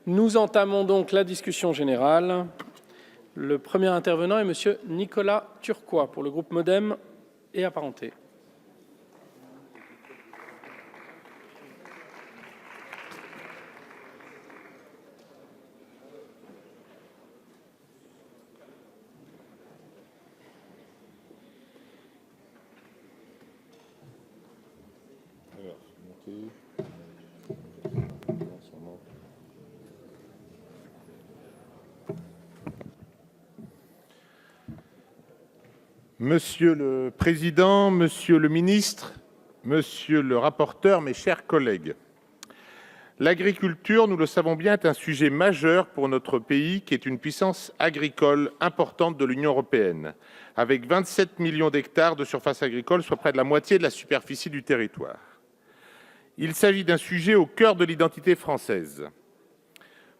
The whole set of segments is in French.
Nous entamons donc la discussion générale. Le premier intervenant est Monsieur Nicolas Turquois pour le groupe MoDem et apparentés. Monsieur le Président, Monsieur le Ministre, Monsieur le rapporteur, mes chers collègues, l'agriculture, nous le savons bien, est un sujet majeur pour notre pays qui est une puissance agricole importante de l'Union européenne, avec 27 millions d'hectares de surface agricole, soit près de la moitié de la superficie du territoire. Il s'agit d'un sujet au cœur de l'identité française.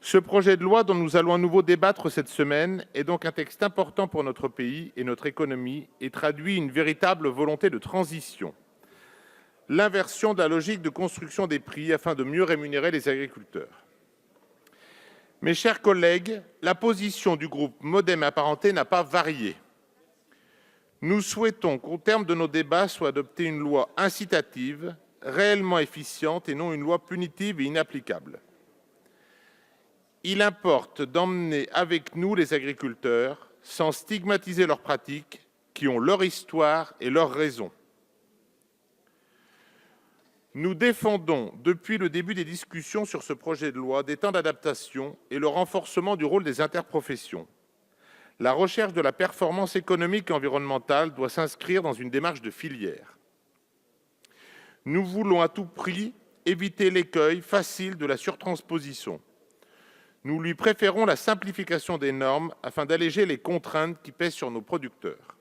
Ce projet de loi dont nous allons à nouveau débattre cette semaine est donc un texte important pour notre pays et notre économie et traduit une véritable volonté de transition. L'inversion de la logique de construction des prix afin de mieux rémunérer les agriculteurs. Mes chers collègues, la position du groupe MoDem apparenté n'a pas varié. Nous souhaitons qu'au terme de nos débats soit adoptée une loi incitative, réellement efficiente et non une loi punitive et inapplicable. Il importe d'emmener avec nous les agriculteurs sans stigmatiser leurs pratiques qui ont leur histoire et leurs raisons. Nous défendons depuis le début des discussions sur ce projet de loi des temps d'adaptation et le renforcement du rôle des interprofessions. La recherche de la performance économique et environnementale doit s'inscrire dans une démarche de filière. Nous voulons à tout prix éviter l'écueil facile de la surtransposition. Nous lui préférons la simplification des normes afin d'alléger les contraintes qui pèsent sur nos producteurs.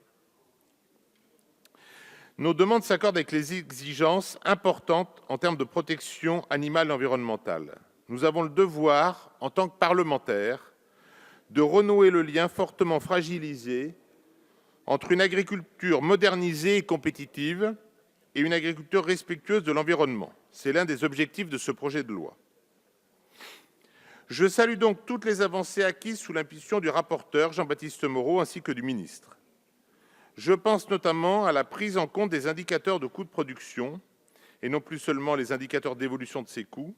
Nos demandes s'accordent avec les exigences importantes en termes de protection animale et environnementale. Nous avons le devoir, en tant que parlementaires, de renouer le lien fortement fragilisé entre une agriculture modernisée et compétitive et une agriculture respectueuse de l'environnement. C'est l'un des objectifs de ce projet de loi. Je salue donc toutes les avancées acquises sous l'impulsion du rapporteur Jean-Baptiste Moreau ainsi que du ministre. Je pense notamment à la prise en compte des indicateurs de coûts de production, et non plus seulement les indicateurs d'évolution de ces coûts,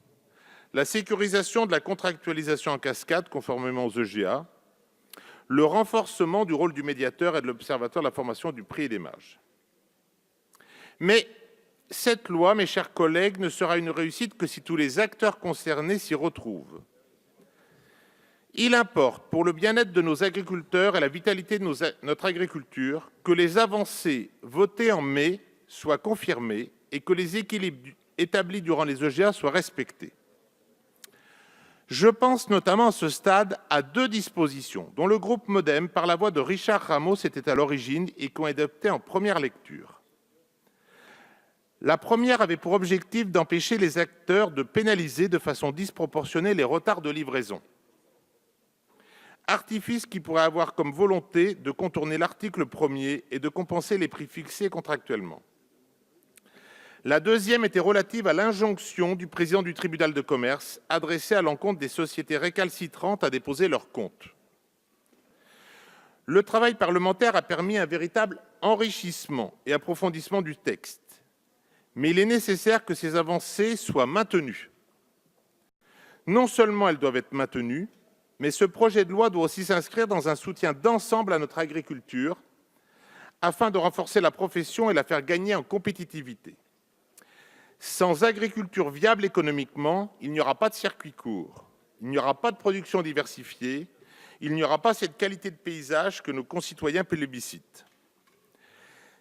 la sécurisation de la contractualisation en cascade conformément aux EGA, le renforcement du rôle du médiateur et de l'observateur de la formation du prix et des marges. Mais cette loi, mes chers collègues, ne sera une réussite que si tous les acteurs concernés s'y retrouvent. Il importe, pour le bien-être de nos agriculteurs et la vitalité de notre agriculture, que les avancées votées en mai soient confirmées et que les équilibres établis durant les EGA soient respectés. Je pense notamment à ce stade à deux dispositions dont le groupe MoDem, par la voix de Richard Ramos, était à l'origine et qui ont été adoptées en première lecture. La première avait pour objectif d'empêcher les acteurs de pénaliser de façon disproportionnée les retards de livraison. Artifice qui pourrait avoir comme volonté de contourner l'article 1er et de compenser les prix fixés contractuellement. La deuxième était relative à l'injonction du président du tribunal de commerce adressée à l'encontre des sociétés récalcitrantes à déposer leurs comptes. Le travail parlementaire a permis un véritable enrichissement et approfondissement du texte. Mais il est nécessaire que ces avancées soient maintenues. Non seulement elles doivent être maintenues, mais ce projet de loi doit aussi s'inscrire dans un soutien d'ensemble à notre agriculture afin de renforcer la profession et la faire gagner en compétitivité. Sans agriculture viable économiquement, il n'y aura pas de circuit court, il n'y aura pas de production diversifiée, il n'y aura pas cette qualité de paysage que nos concitoyens plébiscitent.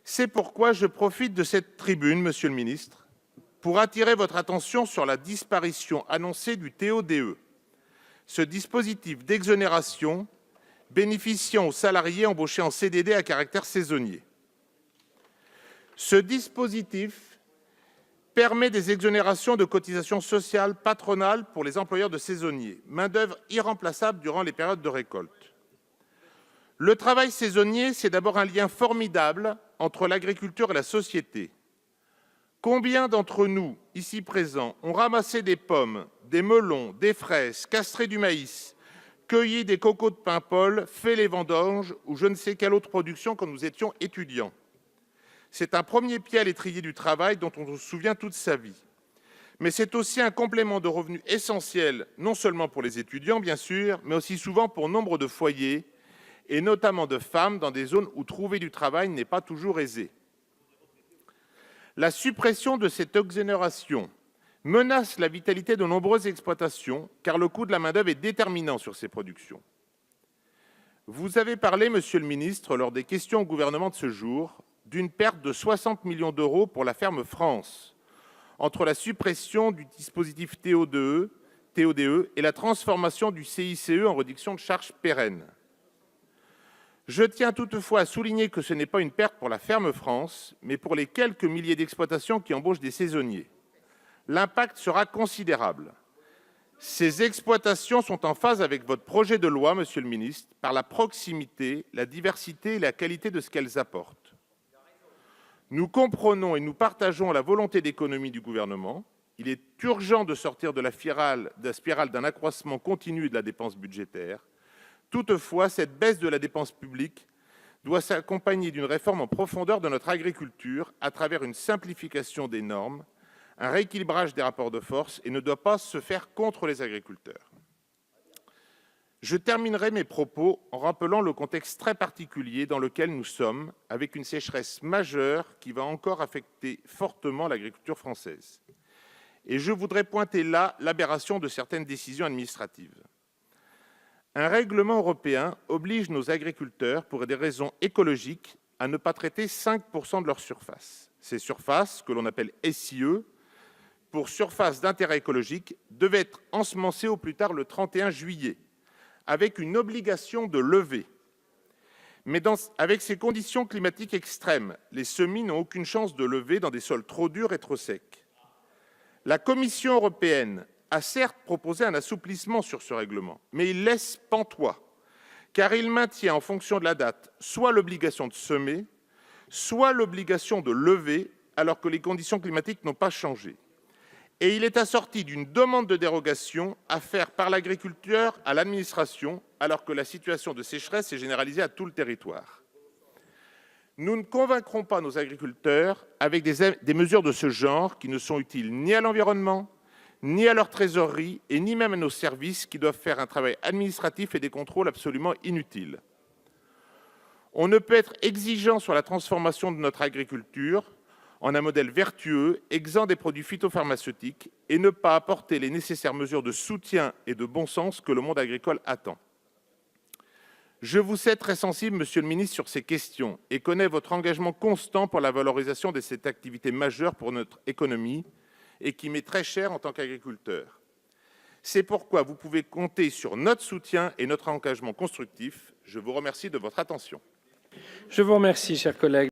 C'est pourquoi je profite de cette tribune, Monsieur le Ministre, pour attirer votre attention sur la disparition annoncée du TO-DE. Ce dispositif d'exonération bénéficiant aux salariés embauchés en CDD à caractère saisonnier. Ce dispositif permet des exonérations de cotisations sociales patronales pour les employeurs de saisonniers, main-d'œuvre irremplaçable durant les périodes de récolte. Le travail saisonnier, c'est d'abord un lien formidable entre l'agriculture et la société. Combien d'entre nous, ici présents, ont ramassé des pommes des melons, des fraises, castrer du maïs, cueillir des cocos de Paimpol, faire les vendanges ou je ne sais quelle autre production quand nous étions étudiants. C'est un premier pied à l'étrier du travail dont on se souvient toute sa vie. Mais c'est aussi un complément de revenus essentiel, non seulement pour les étudiants, bien sûr, mais aussi souvent pour nombre de foyers, et notamment de femmes dans des zones où trouver du travail n'est pas toujours aisé. La suppression de cette exonération menace la vitalité de nombreuses exploitations, car le coût de la main-d'œuvre est déterminant sur ces productions. Vous avez parlé, Monsieur le ministre, lors des questions au gouvernement de ce jour, d'une perte de 60 millions d'euros pour la ferme France, entre la suppression du dispositif TODE et la transformation du CICE en réduction de charges pérennes. Je tiens toutefois à souligner que ce n'est pas une perte pour la ferme France, mais pour les quelques milliers d'exploitations qui embauchent des saisonniers. L'impact sera considérable. Ces exploitations sont en phase avec votre projet de loi, Monsieur le ministre, par la proximité, la diversité et la qualité de ce qu'elles apportent. Nous comprenons et nous partageons la volonté d'économie du gouvernement. Il est urgent de sortir de la spirale d'un accroissement continu de la dépense budgétaire. Toutefois, cette baisse de la dépense publique doit s'accompagner d'une réforme en profondeur de notre agriculture à travers une simplification des normes, un rééquilibrage des rapports de force et ne doit pas se faire contre les agriculteurs. Je terminerai mes propos en rappelant le contexte très particulier dans lequel nous sommes, avec une sécheresse majeure qui va encore affecter fortement l'agriculture française. Et je voudrais pointer là l'aberration de certaines décisions administratives. Un règlement européen oblige nos agriculteurs, pour des raisons écologiques, à ne pas traiter 5% de leur surface. Ces surfaces, que l'on appelle SIE, pour surface d'intérêt écologique, devaient être ensemencées au plus tard le 31 juillet, avec une obligation de levée. Mais avec ces conditions climatiques extrêmes, les semis n'ont aucune chance de lever dans des sols trop durs et trop secs. La Commission européenne a certes proposé un assouplissement sur ce règlement, mais il laisse pantois, car il maintient en fonction de la date soit l'obligation de semer, soit l'obligation de lever, alors que les conditions climatiques n'ont pas changé. Et il est assorti d'une demande de dérogation à faire par l'agriculteur à l'administration, alors que la situation de sécheresse est généralisée à tout le territoire. Nous ne convaincrons pas nos agriculteurs avec des mesures de ce genre qui ne sont utiles ni à l'environnement, ni à leur trésorerie, et ni même à nos services qui doivent faire un travail administratif et des contrôles absolument inutiles. On ne peut être exigeant sur la transformation de notre agriculture en un modèle vertueux, exempt des produits phytopharmaceutiques, et ne pas apporter les nécessaires mesures de soutien et de bon sens que le monde agricole attend. Je vous sais très sensible, Monsieur le ministre, sur ces questions et connais votre engagement constant pour la valorisation de cette activité majeure pour notre économie et qui m'est très chère en tant qu'agriculteur. C'est pourquoi vous pouvez compter sur notre soutien et notre engagement constructif. Je vous remercie de votre attention. Je vous remercie, chers collègues.